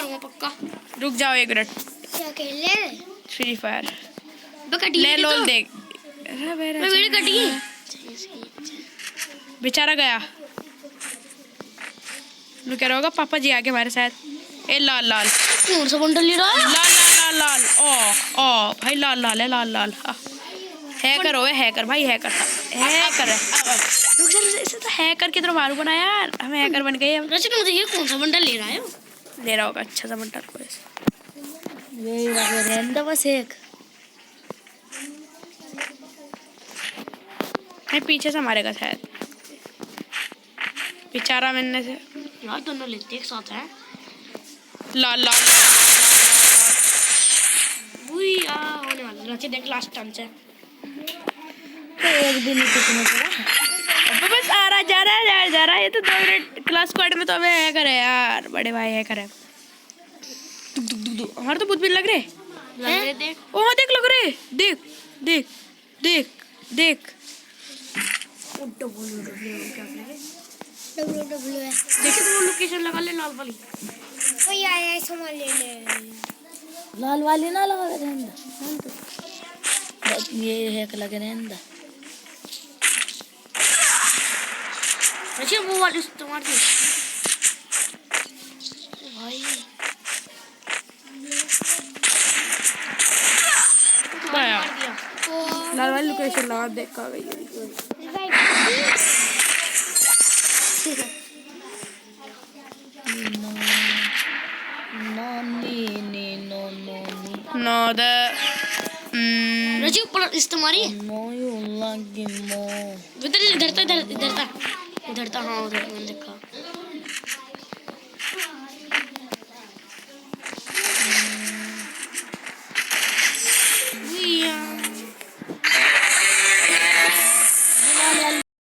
जाऊंगा पक्का। रुक जाओ एक मिनट। क्या खेल ले? फ्री फायर कटी ले लोल देख। मैं वीडियो कट गई। बेचारा गया। मैं कह रहा होगा पापा जी आके हमारे साथ। ए लाल लाल कौन सा बंडल ले रहा है? लाल लाल लाल लाल ओ भाई लाल लाल है लाल लाल। हैकर हो हैकर भाई हैकर हैकर है। रुक जा इसे तो हैकर की तरह मारू बना यार। हम हैकर बन गए। रचित मुझे ये कौन सा बंडल ले रहा है? ले रहा होगा अच्छा सा बंडल को ऐसे। ये रहने बस एक। मैं पीछे से मारेगा शायद। बेचारा मैंने से यार दोनों लेते एक साथ हैं। लाल लाल बुया होने वाला। रचित देख लास्ट टाइम से एक दिन ही टिकने पड़ा। अब बस आ रहा जा रहा है। ये तो 2 मिनट क्लास स्क्वाड में तो हमें हैकर है यार। बड़े भाई हैकर है। दुक दुक दुक दुक हमारे तो बुद्ध भी लग रहे देख। ओह देख लग रहे। देख देख देख देख डब्ल्यू है। देखिए तो वो लोकेशन लगा ले लाल वाली। कोई आया है सामान लेने। लाल वाली ना लगा रहने ये है कि लगे रहने अच्छा वो वाली तुम्हारी भाई पाया लाल वाली लोकेशन लगा देख आ गई। नो द रजी ऊपर इस्तेमारी नो यू लगी मो। इधर इधर था हाँ उधर मैंने देखा।